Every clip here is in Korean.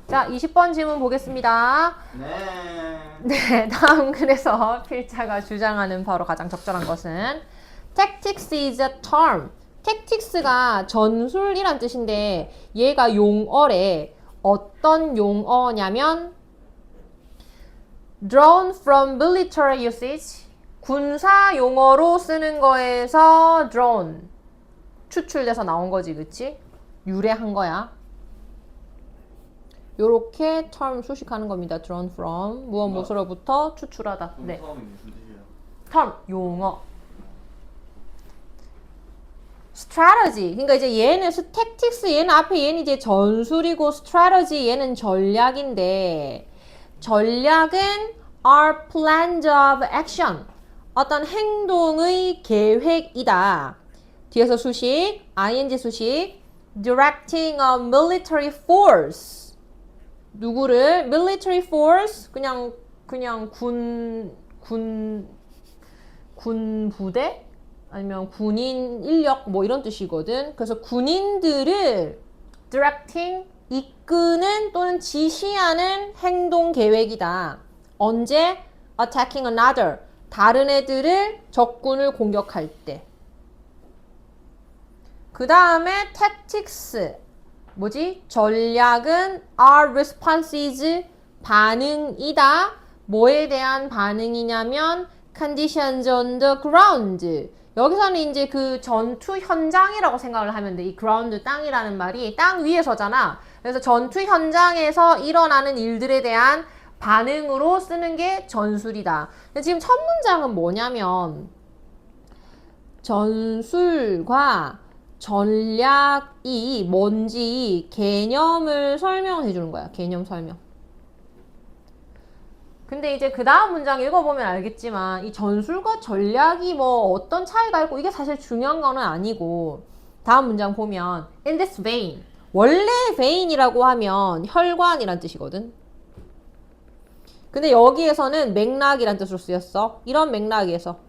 자, 20번 질문 보겠습니다. 네, 다음 그래서 필자가 주장하는 바로 가장 적절한 것은 Tactics is a term. Tactics가 전술이란 뜻인데 얘가 용어래. 어떤 용어냐면 drawn from military usage. 군사 용어로 쓰는 거에서 drawn. 추출돼서 나온 거지, 그치? 유래한 거야. 요렇게 term 수식하는 겁니다. drawn from 무엇 무엇으로부터 추출하다. 네. term 용어. strategy. 그러니까 이제 얘는 tactics 얘는 앞에 얘는 이제 전술이고 strategy 얘는 전략인데 전략은 are plans of action. 어떤 행동의 계획이다. 뒤에서 수식 ing 수식 directing a military force. 누구를 military force 그냥 군 부대 아니면 군인 인력 뭐 이런 뜻이거든. 그래서 군인들을 directing 이끄는 또는 지시하는 행동 계획이다. 언제 attacking another 다른 애들을 적군을 공격할 때. 그 다음에 tactics 뭐지? 전략은 our responses 반응이다. 뭐에 대한 반응이냐면 conditions on the ground. 여기서는 이제 그 전투 현장이라고 생각을 하면 돼. 이 ground 땅이라는 말이 땅 위에서잖아. 그래서 전투 현장에서 일어나는 일들에 대한 반응으로 쓰는 게 전술이다. 근데 지금 첫 문장은 뭐냐면 전술과 전략이 뭔지 개념을 설명해 주는 거야. 개념 설명. 근데 이제 그 다음 문장 읽어보면 알겠지만 이 전술과 전략이 뭐 어떤 차이가 있고 이게 사실 중요한 거는 아니고 다음 문장 보면 in this vein 원래 vein이라고 하면 혈관이란 뜻이거든. 근데 여기에서는 맥락이란 뜻으로 쓰였어. 이런 맥락에서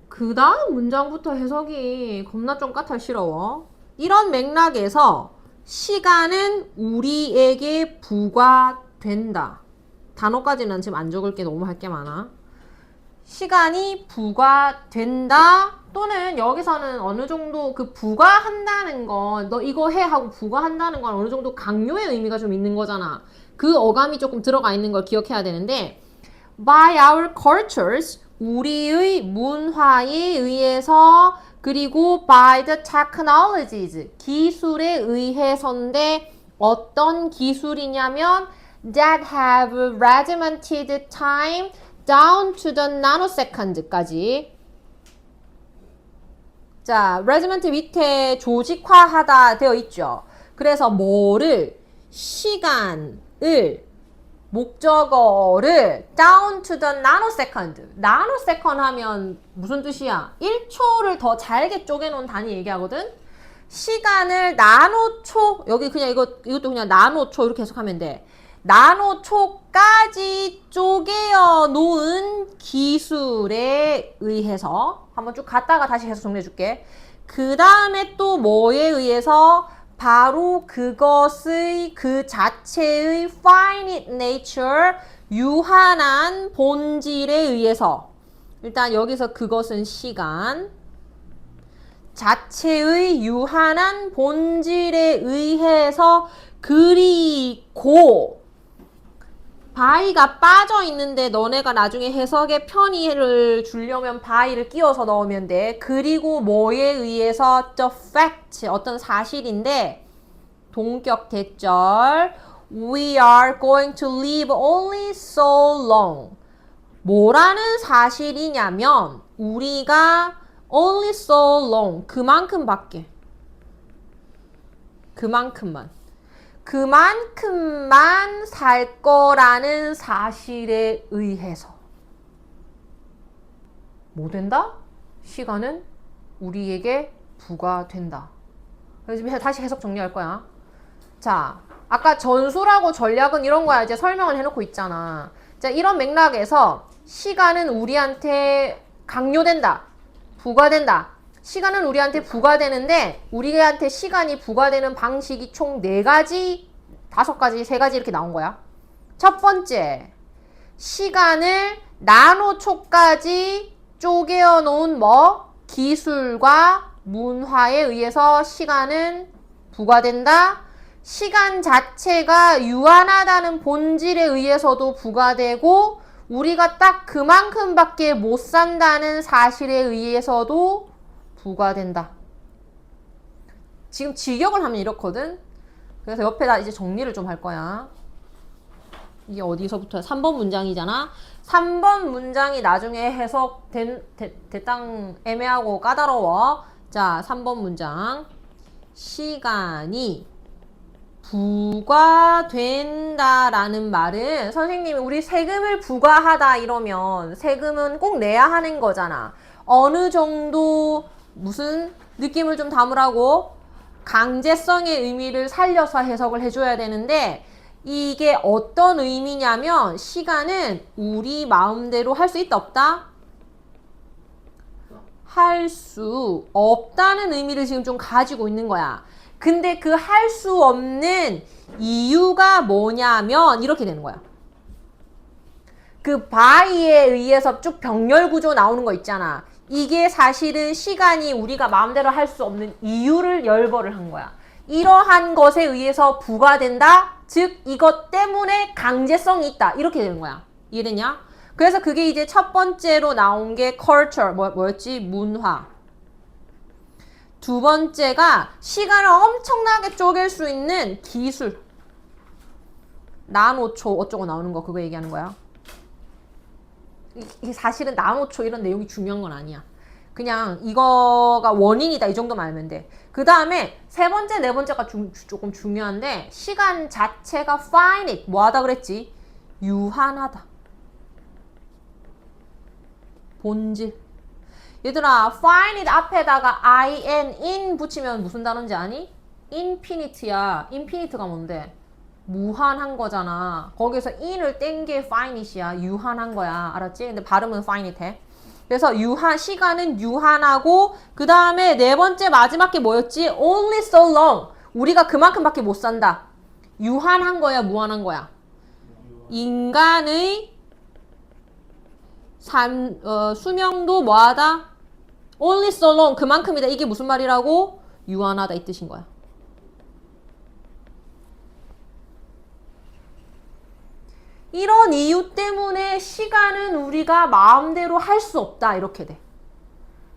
그 다음 문장부터 해석이 겁나 좀 까탈스러워. 이런 맥락에서 시간은 우리에게 부과된다. 단어까지는 지금 안 적을 게 너무 할 게 많아. 시간이 부과된다. 또는 여기서는 어느 정도 그 부과한다는 건 너 이거 해 하고 부과한다는 건 어느 정도 강요의 의미가 좀 있는 거잖아. 그 어감이 조금 들어가 있는 걸 기억해야 되는데 by our cultures 우리의 문화에 의해서 그리고 by the technologies 기술에 의해서인데 어떤 기술이냐면 that have regimented time down to the nanosecond까지. 자, regiment 밑에 조직화하다 되어 있죠. 그래서 뭐를 시간을 목적어를 down to the nanosecond. nanosecond 하면 무슨 뜻이야? 1초를 더 잘게 쪼개놓은 단위 얘기하거든? 시간을 나노초, 여기 그냥 이것도 그냥 나노초 이렇게 해석하면 돼. 나노초까지 쪼개어 놓은 기술에 의해서 한번 쭉 갔다가 다시 해서 정리해 줄게. 그 다음에 또 뭐에 의해서 바로 그것의 그 자체의 finite nature 유한한 본질에 의해서 일단 여기서 그것은 시간 자체의 유한한 본질에 의해서 그리고 by가 빠져 있는데 너네가 나중에 해석에 편의를 주려면 by를 끼워서 넣으면 돼. 그리고 뭐에 의해서 the fact 어떤 사실인데 동격 대절 we are going to live only so long. 뭐라는 사실이냐면 우리가 only so long 그만큼밖에 그만큼만 살 거라는 사실에 의해서 뭐 된다? 시간은 우리에게 부과된다. 그래서 다시 해석 정리할 거야. 자, 아까 전술하고 전략은 이런 거야. 이제 설명을 해놓고 있잖아. 자, 이런 맥락에서 시간은 우리한테 강요된다. 부과된다. 시간은 우리한테 부과되는데 우리한테 시간이 부과되는 방식이 총 4가지, 5가지, 3가지 이렇게 나온 거야. 첫 번째, 시간을 나노초까지 쪼개어 놓은 기술과 문화에 의해서 시간은 부과된다. 시간 자체가 유한하다는 본질에 의해서도 부과되고 우리가 딱 그만큼밖에 못 산다는 사실에 의해서도 부과된다. 지금 직역을 하면 이렇거든. 그래서 옆에다 이제 정리를 좀 할 거야. 이게 어디서부터야? 3번 문장이잖아. 3번 문장이 나중에 해석됐당 애매하고 까다로워. 자, 3번 문장. 시간이 부과된다라는 말은 선생님이 우리 세금을 부과하다 이러면 세금은 꼭 내야 하는 거잖아. 어느 정도 무슨 느낌을 좀 담으라고 강제성의 의미를 살려서 해석을 해줘야 되는데 이게 어떤 의미냐면 시간은 우리 마음대로 할 수 있다 없다? 할 수 없다는 의미를 지금 좀 가지고 있는 거야. 근데 그 할 수 없는 이유가 뭐냐면 이렇게 되는 거야. 그 by에 의해서 쭉 병렬 구조 나오는 거 있잖아. 이게 사실은 시간이 우리가 마음대로 할 수 없는 이유를 열거를 한 거야. 이러한 것에 의해서 부과된다. 즉 이것 때문에 강제성이 있다. 이렇게 되는 거야. 이해됐냐? 그래서 그게 이제 첫 번째로 나온 게 culture, 뭐였지? 문화. 두 번째가 시간을 엄청나게 쪼갤 수 있는 기술. 나노초 어쩌고 나오는 거 그거 얘기하는 거야. 이게 사실은 나노초 이런 내용이 중요한 건 아니야. 그냥 이거가 원인이다 이 정도만 알면 돼. 그 다음에 세 번째, 네 번째가 조금 중요한데 시간 자체가 finite, 뭐하다 그랬지? 유한하다. 본질. 얘들아, finite 앞에다가 in 붙이면 무슨 단어인지 아니? infinite야. infinite가 뭔데? 무한한 거잖아. 거기서 in을 뗀 게 finite야. 유한한 거야. 알았지? 근데 발음은 finite 해. 그래서 시간은 유한하고 그 다음에 네 번째 마지막 게 뭐였지? only so long. 우리가 그만큼밖에 못 산다. 유한한 거야, 무한한 거야? 인간의 수명도 뭐하다? only so long. 그만큼이다. 이게 무슨 말이라고? 유한하다 이 뜻인 거야. 이런 이유 때문에 시간은 우리가 마음대로 할 수 없다. 이렇게 돼.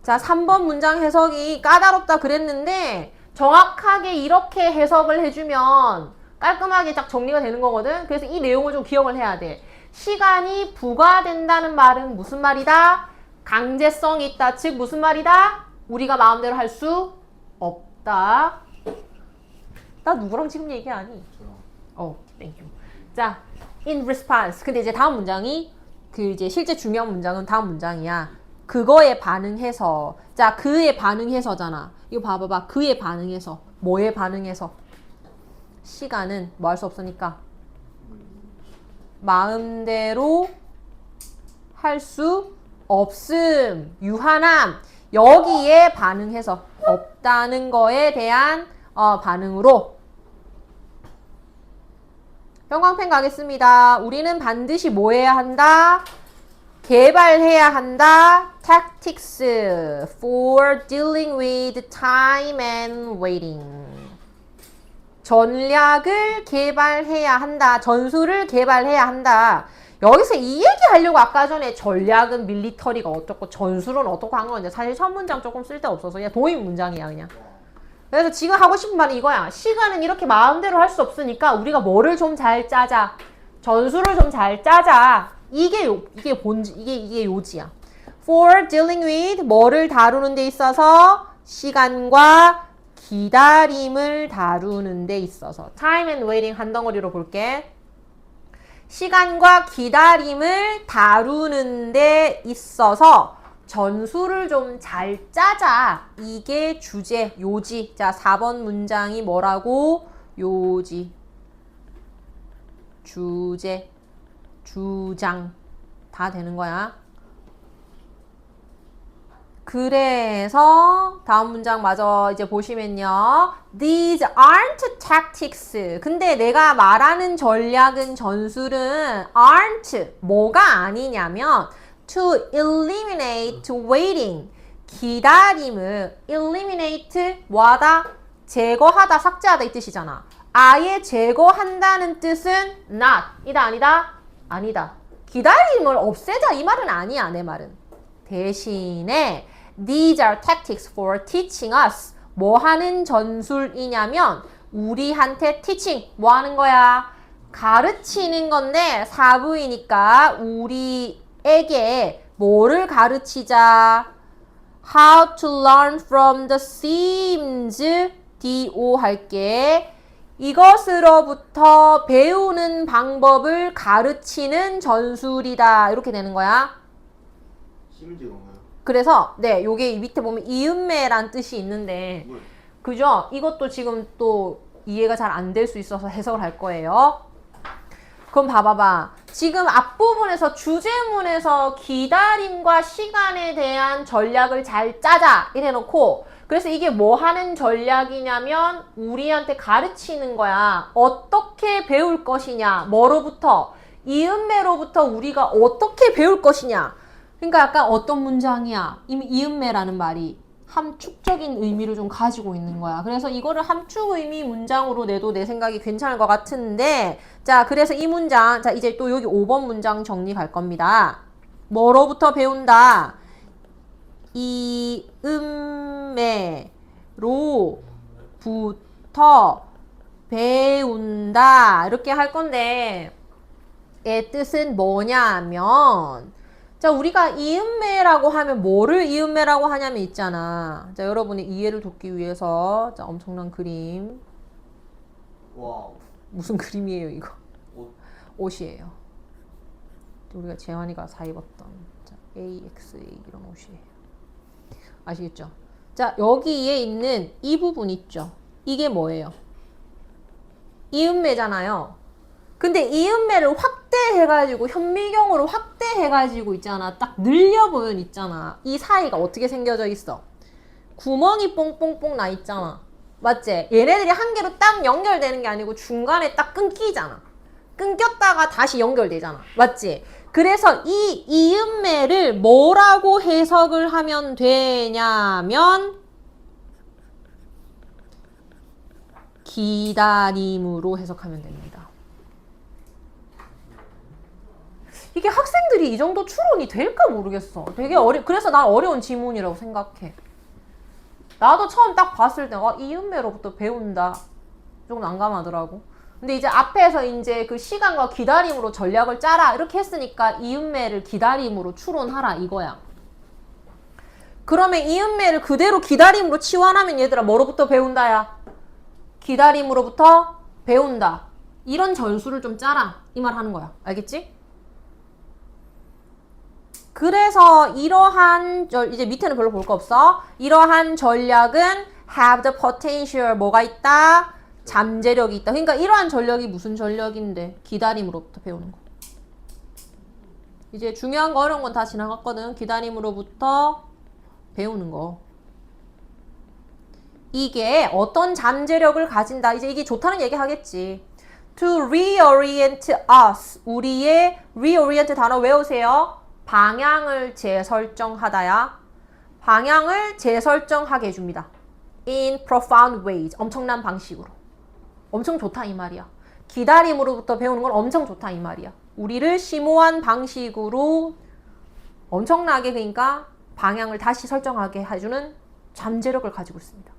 자, 3번 문장 해석이 까다롭다 그랬는데 정확하게 이렇게 해석을 해주면 깔끔하게 딱 정리가 되는 거거든. 그래서 이 내용을 좀 기억을 해야 돼. 시간이 부과된다는 말은 무슨 말이다? 강제성이 있다. 즉 무슨 말이다? 우리가 마음대로 할 수 없다. 나 누구랑 지금 얘기하니? 땡큐. 자, in response. 근데 이제 다음 문장이 이제 실제 중요한 문장은 다음 문장이야. 그거에 반응해서. 자, 그에 반응해서잖아. 이거 봐봐봐. 그에 반응해서. 뭐에 반응해서? 시간은 뭐 할 수 없으니까 마음대로 할 수 없음. 유한함. 여기에 반응해서 없다는 거에 대한 반응으로 형광펜 가겠습니다. 우리는 반드시 뭐 해야 한다? 개발해야 한다. Tactics for dealing with time and waiting. 전략을 개발해야 한다. 전술을 개발해야 한다. 여기서 이 얘기 하려고 아까 전에 전략은 밀리터리가 어떻고 전술은 어떻고 한 건데 사실 첫 문장 조금 쓸데없어서 그냥 도입 문장이야 그냥. 그래서 지금 하고 싶은 말은 이거야. 시간은 이렇게 마음대로 할 수 없으니까 우리가 뭐를 좀 잘 짜자. 전술을 좀 잘 짜자. 이게 요지야. For dealing with 뭐를 다루는 데 있어서 시간과 기다림을 다루는 데 있어서 time and waiting 한 덩어리로 볼게. 시간과 기다림을 다루는 데 있어서 전술을 좀 잘 짜자. 이게 주제, 요지. 자, 4번 문장이 뭐라고? 요지. 주제. 주장. 다 되는 거야. 그래서 다음 문장 마저 이제 보시면요. These aren't tactics. 근데 내가 말하는 전략은 전술은 aren't 뭐가 아니냐면 to eliminate waiting. 기다림을 eliminate 뭐하다? 제거하다, 삭제하다 이 뜻이잖아. 아예 제거한다는 뜻은 not. 이다 아니다? 아니다. 기다림을 없애자 이 말은 아니야, 내 말은. 대신에 These are tactics for teaching us. 뭐 하는 전술이냐면 우리한테 teaching 뭐 하는 거야? 가르치는 건데 사부이니까 우리에게 뭐를 가르치자? How to learn from the themes do 할게. 이것으로부터 배우는 방법을 가르치는 전술이다. 이렇게 되는 거야. 시문제가 뭔가요? 그래서 네, 요게 밑에 보면 이음매란 뜻이 있는데 그죠? 이것도 지금 또 이해가 잘 안 될 수 있어서 해석을 할 거예요. 그럼 봐봐봐. 지금 앞부분에서 주제문에서 기다림과 시간에 대한 전략을 잘 짜자 이래 놓고 그래서 이게 뭐 하는 전략이냐면 우리한테 가르치는 거야. 어떻게 배울 것이냐. 뭐로부터? 이음매로부터 우리가 어떻게 배울 것이냐. 그러니까 약간 어떤 문장이야. 이미 이음매라는 말이 함축적인 의미를 좀 가지고 있는 거야. 그래서 이거를 함축 의미 문장으로 내도 내 생각이 괜찮을 것 같은데 자, 그래서 이 문장 자, 이제 또 여기 5번 문장 정리 갈 겁니다. 뭐로부터 배운다? 이음매로부터 배운다. 이렇게 할 건데 의 뜻은 뭐냐면 자, 우리가 이음매라고 하면 뭐를 이음매라고 하냐면 있잖아. 자, 여러분의 이해를 돕기 위해서 자, 엄청난 그림. 와우. 무슨 그림이에요, 이거? 옷. 옷이에요. 우리가 재환이가 사 입었던 자, AXA 이런 옷이에요. 아시겠죠? 자, 여기에 있는 이 부분 있죠? 이게 뭐예요? 이음매잖아요. 근데 이음매를 확대해가지고 현미경으로 확대해가지고 있잖아. 딱 늘려보면 있잖아. 이 사이가 어떻게 생겨져 있어? 구멍이 뽕뽕뽕 나 있잖아. 맞지? 얘네들이 한 개로 딱 연결되는 게 아니고 중간에 딱 끊기잖아. 끊겼다가 다시 연결되잖아. 맞지? 그래서 이 이음매를 뭐라고 해석을 하면 되냐면 기다림으로 해석하면 됩니다. 이게 학생들이 이 정도 추론이 될까 모르겠어. 되게 그래서 난 어려운 지문이라고 생각해. 나도 처음 딱 봤을 때, 이음매로부터 배운다. 조금 난감하더라고. 근데 이제 앞에서 이제 그 시간과 기다림으로 전략을 짜라. 이렇게 했으니까 이음매를 기다림으로 추론하라. 이거야. 그러면 이음매를 그대로 기다림으로 치환하면 얘들아, 뭐로부터 배운다야? 기다림으로부터 배운다. 이런 전술을 좀 짜라. 이 말 하는 거야. 알겠지? 그래서 이러한 이제 밑에는 별로 볼 거 없어. 이러한 전략은 have the potential 뭐가 있다? 잠재력이 있다. 그러니까 이러한 전략이 무슨 전략인데? 기다림으로부터 배우는 거. 이제 중요한 거 어려운 건 다 지나갔거든. 기다림으로부터 배우는 거. 이게 어떤 잠재력을 가진다. 이제 이게 좋다는 얘기 하겠지. To reorient us. 우리의 reorient 단어 외우세요. 방향을 재설정하다야. 방향을 재설정하게 해줍니다. In profound ways. 엄청난 방식으로. 엄청 좋다 이 말이야. 기다림으로부터 배우는 건 엄청 좋다 이 말이야. 우리를 심오한 방식으로 엄청나게 그러니까 방향을 다시 설정하게 해주는 잠재력을 가지고 있습니다.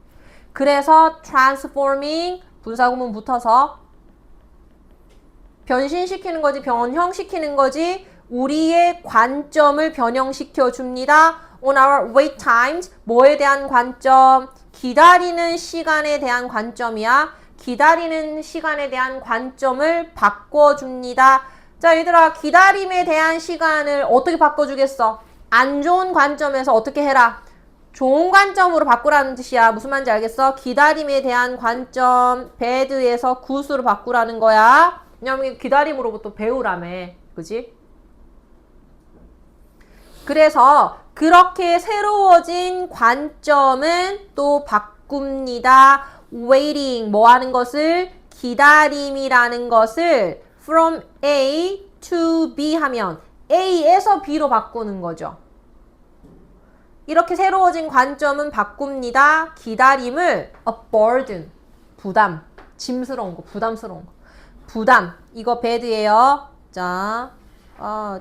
그래서 transforming 분사구문 붙어서 변신시키는 거지 변형시키는 거지 우리의 관점을 변형시켜 줍니다. On our wait times 뭐에 대한 관점? 기다리는 시간에 대한 관점이야. 기다리는 시간에 대한 관점을 바꿔줍니다. 자 얘들아 기다림에 대한 시간을 어떻게 바꿔주겠어? 안 좋은 관점에서 어떻게 해라? 좋은 관점으로 바꾸라는 뜻이야. 무슨 말인지 알겠어? 기다림에 대한 관점 bad에서 good으로 바꾸라는 거야. 왜냐면 기다림으로부터 배우라며. 그지? 그래서 그렇게 새로워진 관점은 또 바꿉니다. waiting, 뭐 하는 것을? 기다림이라는 것을 from A to B 하면 A에서 B로 바꾸는 거죠. 이렇게 새로워진 관점은 바꿉니다. 기다림을 a burden, 부담, 짐스러운 거, 부담스러운 거. 부담, 이거 bed예요. 자,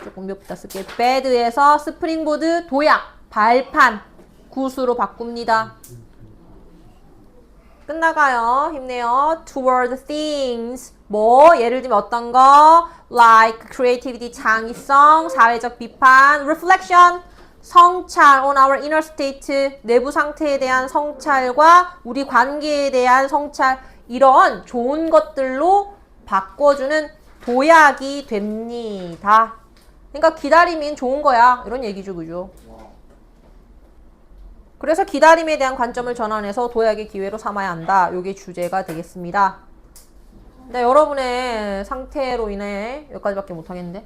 조금 몇 부터 쓸게요. bed에서 스프링보드, 도약, 발판, 굿으로 바꿉니다. 끝나가요. 힘내요. toward things. 뭐 예를 들면 어떤 거? like creativity, 창의성, 사회적 비판, reflection, 성찰 on our inner state, 내부 상태에 대한 성찰과 우리 관계에 대한 성찰, 이런 좋은 것들로 바꿔주는 도약이 됩니다. 그러니까 기다림은 좋은 거야. 이런 얘기죠. 그죠? 와우. 그래서 기다림에 대한 관점을 전환해서 도약의 기회로 삼아야 한다. 이게 주제가 되겠습니다. 네, 여러분의 상태로 인해 여기까지밖에 못하겠는데.